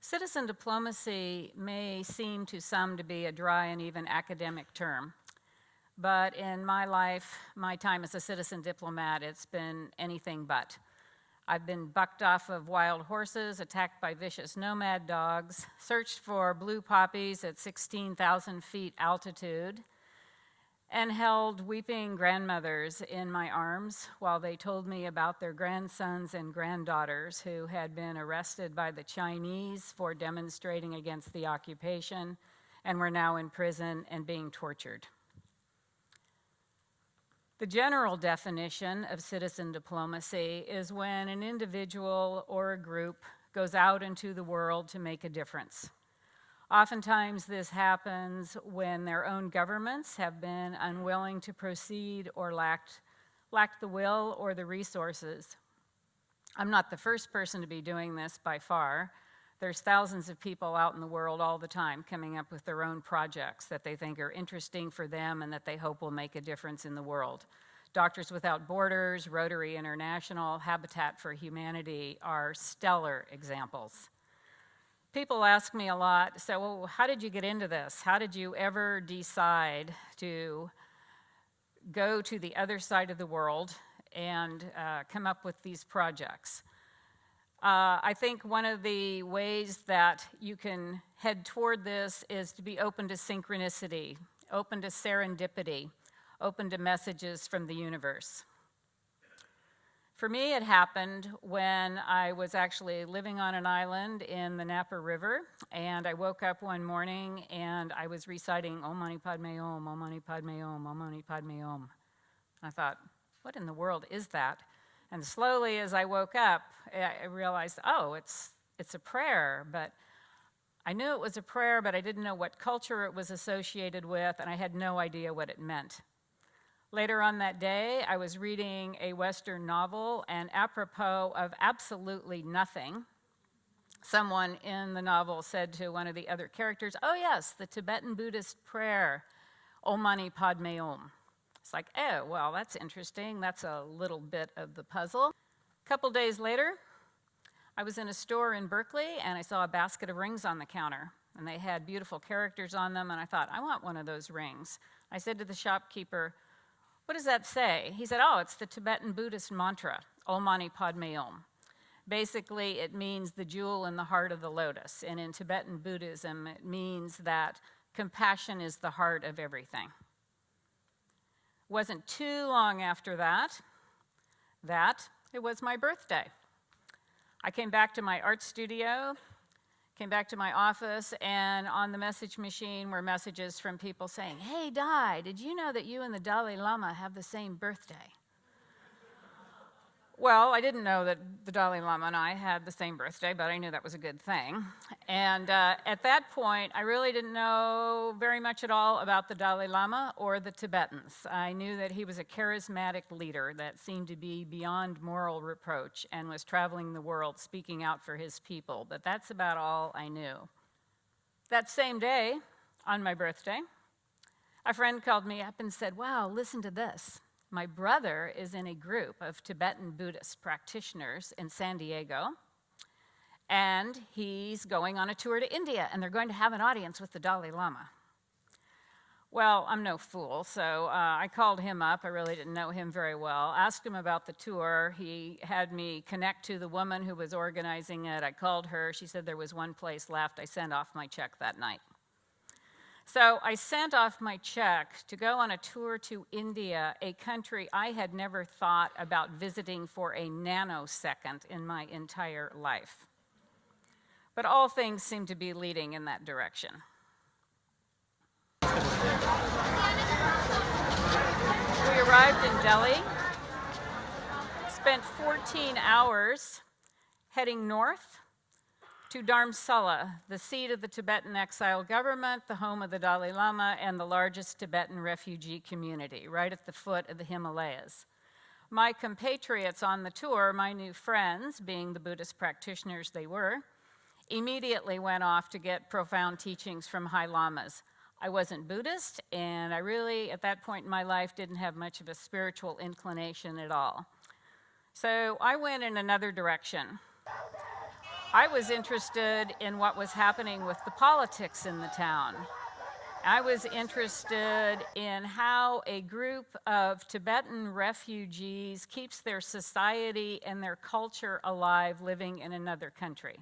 Citizen diplomacy may seem to some to be a dry and even academic term, but in my life, my time as a citizen diplomat, it's been anything but. I've been bucked off of wild horses, attacked by vicious nomad dogs, searched for blue poppies at 16,000 feet altitude, and held weeping grandmothers in my arms while they told me about their grandsons and granddaughters who had been arrested by the Chinese for demonstrating against the occupation and were now in prison and being tortured. The general definition of citizen diplomacy is when an individual or a group goes out into the world to make a difference. Oftentimes this happens when their own governments have been unwilling to proceed or lacked the will or the resources. I'm not the first person to be doing this by far. There's thousands of people out in the world all the time coming up with their own projects that they think are interesting for them and that they hope will make a difference in the world. Doctors Without Borders, Rotary International, Habitat for Humanity are stellar examples. People ask me a lot, so well, how did you get into this? How did you ever decide to go to the other side of the world and come up with these projects? I think one of the ways that you can head toward this is to be open to synchronicity, open to serendipity, open to messages from the universe. For me, it happened when I was actually living on an island in the Napa River, and I woke up one morning and I was reciting Om Mani Padme Om, Om Mani Padme Om, Om Mani Padme Om. I thought, what in the world is that? And slowly as I woke up, I realized, oh, it's a prayer, but I knew it was a prayer, but I didn't know what culture it was associated with, and I had no idea what it meant. Later on that day, I was reading a Western novel, and apropos of absolutely nothing, someone in the novel said to one of the other characters, oh yes, the Tibetan Buddhist prayer, Om Mani Padme Om. It's like, oh, well, that's interesting. That's a little bit of the puzzle. A couple days later, I was in a store in Berkeley, and I saw a basket of rings on the counter, and they had beautiful characters on them, and I thought, I want one of those rings. I said to the shopkeeper, what does that say? He said, oh, it's the Tibetan Buddhist mantra, Om Mani Padme Om. Basically, it means the jewel in the heart of the lotus. And in Tibetan Buddhism, it means that compassion is the heart of everything. It wasn't too long after that it was my birthday. I came back to my art studio, came back to my office, and on the message machine were messages from people saying, hey, Di, did you know that you and the Dalai Lama have the same birthday? Well, I didn't know that the Dalai Lama and I had the same birthday, but I knew that was a good thing. And at that point, I really didn't know very much at all about the Dalai Lama or the Tibetans. I knew that he was a charismatic leader that seemed to be beyond moral reproach and was traveling the world speaking out for his people, but that's about all I knew. That same day, on my birthday, a friend called me up and said, wow, listen to this. My brother is in a group of Tibetan Buddhist practitioners in San Diego, and he's going on a tour to India, and they're going to have an audience with the Dalai Lama. Well, I'm no fool, so I called him up. I really didn't know him very well. Asked him about the tour. He had me connect to the woman who was organizing it. I called her. She said there was one place left. I sent off my check that night. So I sent off my check to go on a tour to India, a country I had never thought about visiting for a nanosecond in my entire life. But all things seem to be leading in that direction. We arrived in Delhi, spent 14 hours heading north to Dharamsala, the seat of the Tibetan exile government, the home of the Dalai Lama, and the largest Tibetan refugee community, right at the foot of the Himalayas. My compatriots on the tour, my new friends, being the Buddhist practitioners they were, immediately went off to get profound teachings from high lamas. I wasn't Buddhist, and I really, at that point in my life, didn't have much of a spiritual inclination at all. So I went in another direction. I was interested in what was happening with the politics in the town. I was interested in how a group of Tibetan refugees keeps their society and their culture alive living in another country.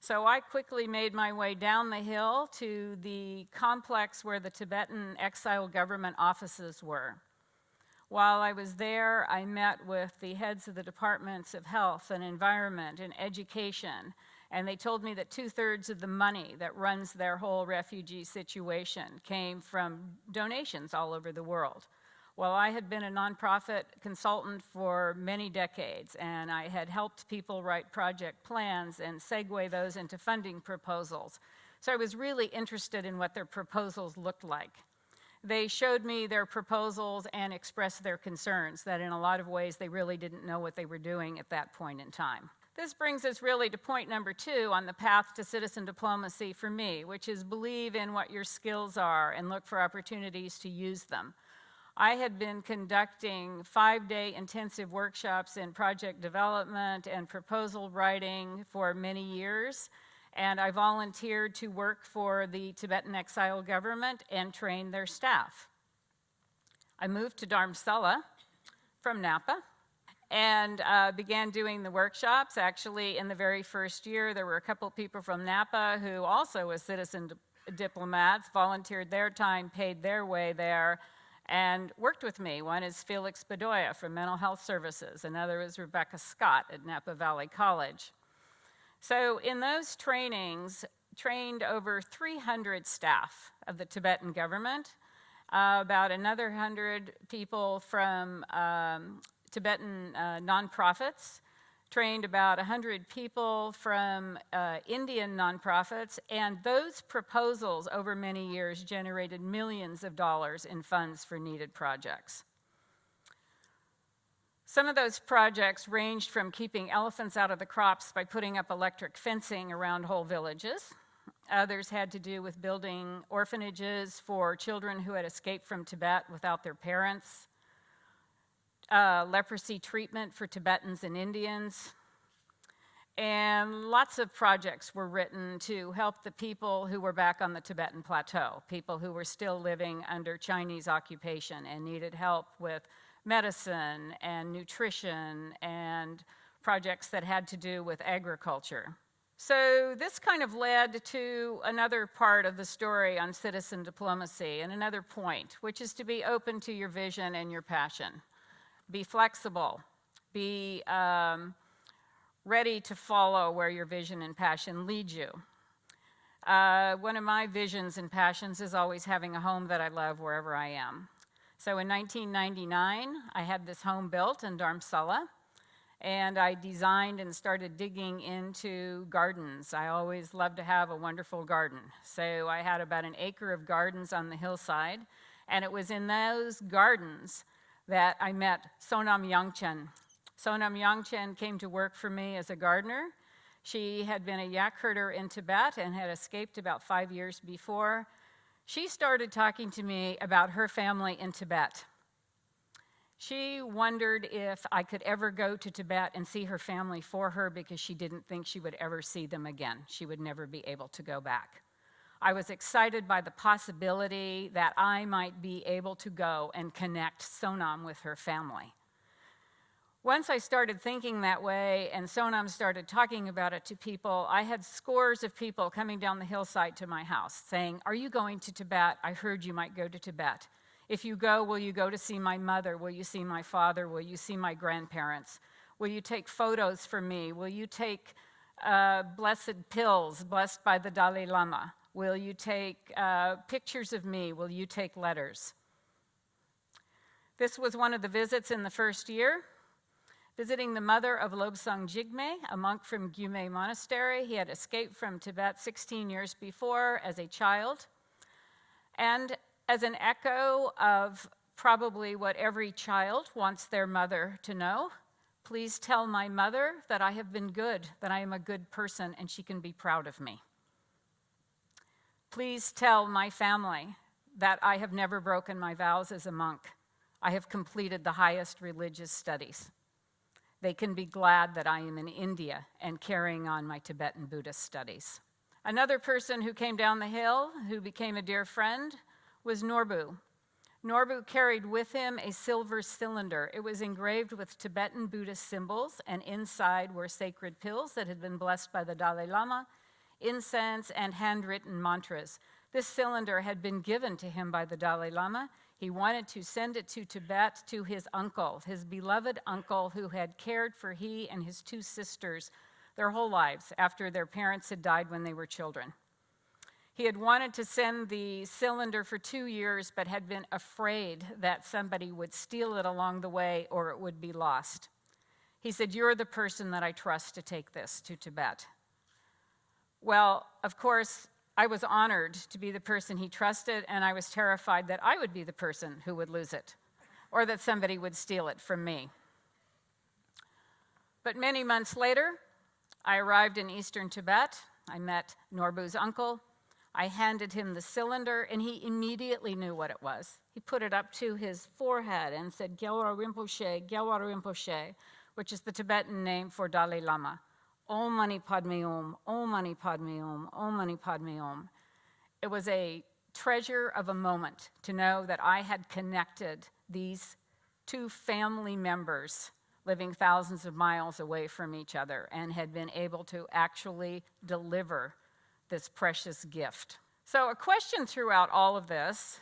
So I quickly made my way down the hill to the complex where the Tibetan exile government offices were. While I was there, I met with the heads of the departments of health and environment and education, and they told me that 2/3 of the money that runs their whole refugee situation came from donations all over the world. Well, I had been a nonprofit consultant for many decades, and I had helped people write project plans and segue those into funding proposals. So I was really interested in what their proposals looked like. They showed me their proposals and expressed their concerns that in a lot of ways they really didn't know what they were doing at that point in time. This brings us really to point number 2 on the path to citizen diplomacy for me, which is believe in what your skills are and look for opportunities to use them. I had been conducting 5-day intensive workshops in project development and proposal writing for many years, and I volunteered to work for the Tibetan exile government and train their staff. I moved to Dharamsala from Napa and began doing the workshops. Actually, in the very first year, there were a couple people from Napa who also was citizen diplomats, volunteered their time, paid their way there, and worked with me. One is Felix Bedoya from Mental Health Services. Another is Rebecca Scott at Napa Valley College. So in those trainings, trained over 300 staff of the Tibetan government, about another 100 people from Tibetan nonprofits, trained about 100 people from Indian nonprofits, and those proposals over many years generated millions of dollars in funds for needed projects. Some of those projects ranged from keeping elephants out of the crops by putting up electric fencing around whole villages. Others had to do with building orphanages for children who had escaped from Tibet without their parents, leprosy treatment for Tibetans and Indians, and lots of projects were written to help the people who were back on the Tibetan plateau, people who were still living under Chinese occupation and needed help with medicine and nutrition and projects that had to do with agriculture. So this kind of led to another part of the story on citizen diplomacy and another point, which is to be open to your vision and your passion. Be flexible. Be ready to follow where your vision and passion lead you. One of my visions and passions is always having a home that I love wherever I am. So in 1999, I had this home built in Dharamsala, and I designed and started digging into gardens. I always loved to have a wonderful garden. So I had about an acre of gardens on the hillside, and it was in those gardens that I met Sonam Yangchen. Sonam Yangchen came to work for me as a gardener. She had been a yak herder in Tibet and had escaped about 5 years before. She started talking to me about her family in Tibet. She wondered if I could ever go to Tibet and see her family for her because she didn't think she would ever see them again. She would never be able to go back. I was excited by the possibility that I might be able to go and connect Sonam with her family. Once I started thinking that way and Sonam started talking about it to people, I had scores of people coming down the hillside to my house saying, "Are you going to Tibet? I heard you might go to Tibet. If you go, will you go to see my mother? Will you see my father? Will you see my grandparents? Will you take photos for me? Will you take blessed pills blessed by the Dalai Lama? Will you take pictures of me? Will you take letters?" This was one of the visits in the first year. Visiting the mother of Lobsang Gyudmed, a monk from Gyudmed Monastery. He had escaped from Tibet 16 years before as a child. And as an echo of probably what every child wants their mother to know, please tell my mother that I have been good, that I am a good person, and she can be proud of me. Please tell my family that I have never broken my vows as a monk. I have completed the highest religious studies. they can be glad that I am in India and carrying on my Tibetan Buddhist studies. Another person who came down the hill, who became a dear friend, was Norbu. Norbu carried with him a silver cylinder. It was engraved with Tibetan Buddhist symbols, and inside were sacred pills that had been blessed by the Dalai Lama, incense, and handwritten mantras. This cylinder had been given to him by the Dalai Lama. He wanted to send it to Tibet to his uncle, his beloved uncle, who had cared for he and his two sisters their whole lives after their parents had died when they were children. He had wanted to send the cylinder for 2 years, but had been afraid that somebody would steal it along the way or it would be lost. He said, "You're the person that I trust to take this to Tibet." Well, of course, I was honored to be the person he trusted, and I was terrified that I would be the person who would lose it, or that somebody would steal it from me. But many months later, I arrived in eastern Tibet. I met Norbu's uncle. I handed him the cylinder, and he immediately knew what it was. He put it up to his forehead and said, "Gyalwara Rinpoche," which is the Tibetan name for Dalai Lama. Om Mani Padme Om, Om Mani Padme Om, Om Mani Padme Om. It was a treasure of a moment to know that I had connected these two family members living thousands of miles away from each other and had been able to actually deliver this precious gift. So a question throughout all of this,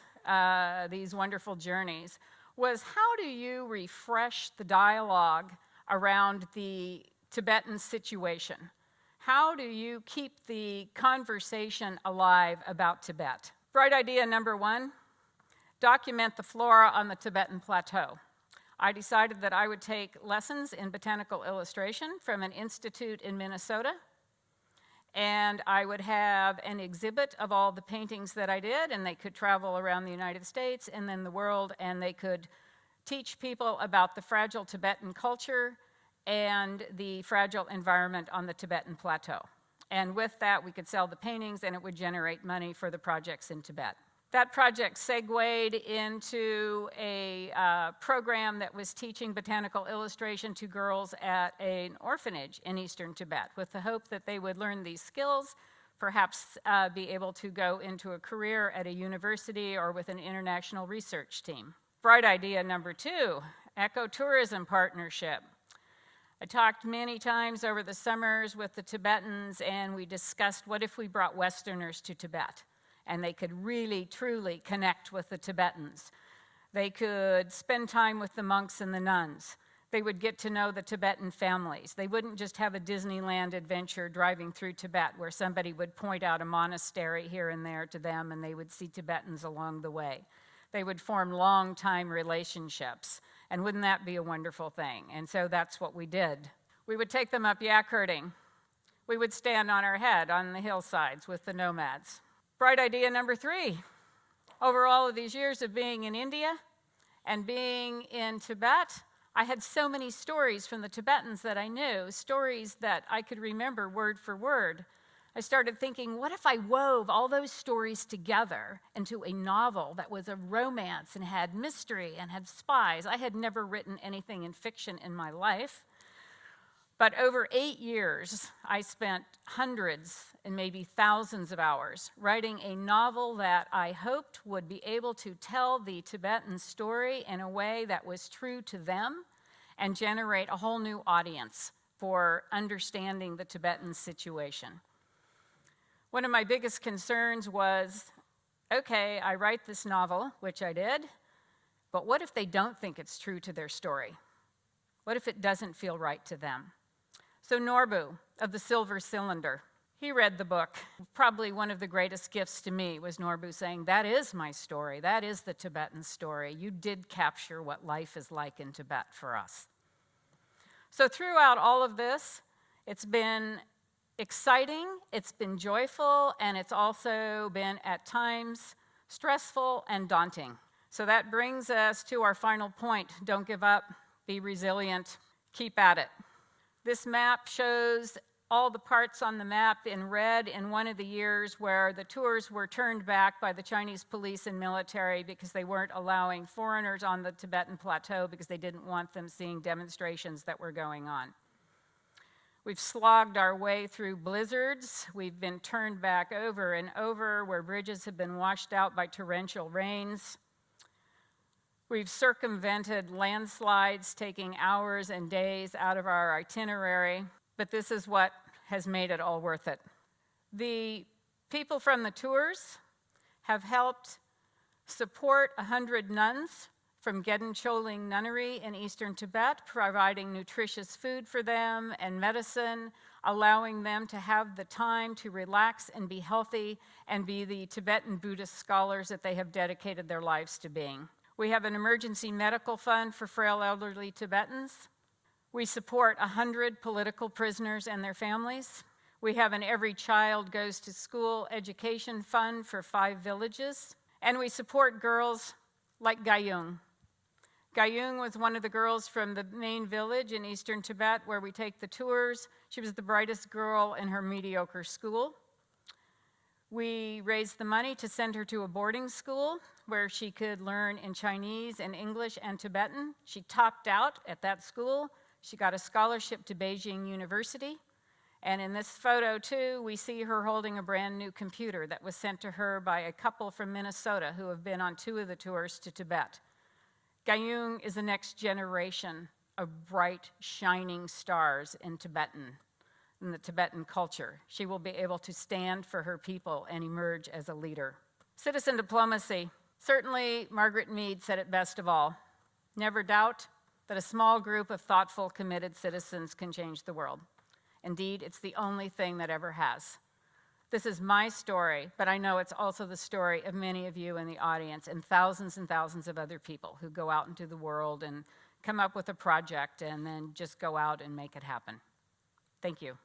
these wonderful journeys, was how do you refresh the dialogue around the Tibetan situation? How do you keep the conversation alive about Tibet? Bright idea number 1, document the flora on the Tibetan plateau. I decided that I would take lessons in botanical illustration from an institute in Minnesota, and I would have an exhibit of all the paintings that I did, and they could travel around the United States and then the world, and they could teach people about the fragile Tibetan culture and the fragile environment on the Tibetan plateau. And with that, we could sell the paintings, and it would generate money for the projects in Tibet. That project segued into a program that was teaching botanical illustration to girls at an orphanage in eastern Tibet, with the hope that they would learn these skills, perhaps be able to go into a career at a university or with an international research team. Bright idea number 2, ecotourism partnership. I talked many times over the summers with the Tibetans, and we discussed what if we brought Westerners to Tibet, and they could really, truly connect with the Tibetans. They could spend time with the monks and the nuns. They would get to know the Tibetan families. They wouldn't just have a Disneyland adventure driving through Tibet where somebody would point out a monastery here and there to them, and they would see Tibetans along the way. They would form long-time relationships. And wouldn't that be a wonderful thing? And so that's what we did. We would take them up yak herding. We would stand on our head on the hillsides with the nomads. Bright idea number 3. Over all of these years of being in India and being in Tibet, I had so many stories from the Tibetans that I knew, stories that I could remember word for word. I started thinking, what if I wove all those stories together into a novel that was a romance and had mystery and had spies? I had never written anything in fiction in my life. But over 8 years, I spent hundreds and maybe thousands of hours writing a novel that I hoped would be able to tell the Tibetan story in a way that was true to them and generate a whole new audience for understanding the Tibetan situation. One of my biggest concerns was, okay, I write this novel, which I did, but what if they don't think it's true to their story? What if it doesn't feel right to them? So Norbu of the Silver Cylinder, he read the book. Probably one of the greatest gifts to me was Norbu saying, that is my story, that is the Tibetan story. You did capture what life is like in Tibet for us. So throughout all of this, it's been exciting, it's been joyful, and it's also been at times stressful and daunting. So that brings us to our final point. Don't give up, be resilient, keep at it. This map shows all the parts on the map in red in one of the years where the tours were turned back by the Chinese police and military because they weren't allowing foreigners on the Tibetan plateau because they didn't want them seeing demonstrations that were going on. We've slogged our way through blizzards. We've been turned back over and over where bridges have been washed out by torrential rains. We've circumvented landslides, taking hours and days out of our itinerary, but this is what has made it all worth it. The people from the tours have helped support 100 nuns from Gedden Choling Nunnery in eastern Tibet, providing nutritious food for them and medicine, allowing them to have the time to relax and be healthy and be the Tibetan Buddhist scholars that they have dedicated their lives to being. We have an emergency medical fund for frail elderly Tibetans. We support 100 political prisoners and their families. We have an Every Child Goes to School education fund for 5 villages. And we support girls like Gayung. Gayung was one of the girls from the main village in eastern Tibet where we take the tours. She was the brightest girl in her mediocre school. We raised the money to send her to a boarding school where she could learn in Chinese and English and Tibetan. She topped out at that school. She got a scholarship to Beijing University. And in this photo, too, we see her holding a brand new computer that was sent to her by a couple from Minnesota who have been on 2 of the tours to Tibet. Gayung is the next generation of bright, shining stars in the Tibetan culture. She will be able to stand for her people and emerge as a leader. Citizen diplomacy. Certainly, Margaret Mead said it best of all. Never doubt that a small group of thoughtful, committed citizens can change the world. Indeed, it's the only thing that ever has. This is my story, but I know it's also the story of many of you in the audience and thousands of other people who go out into the world and come up with a project and then just go out and make it happen. Thank you.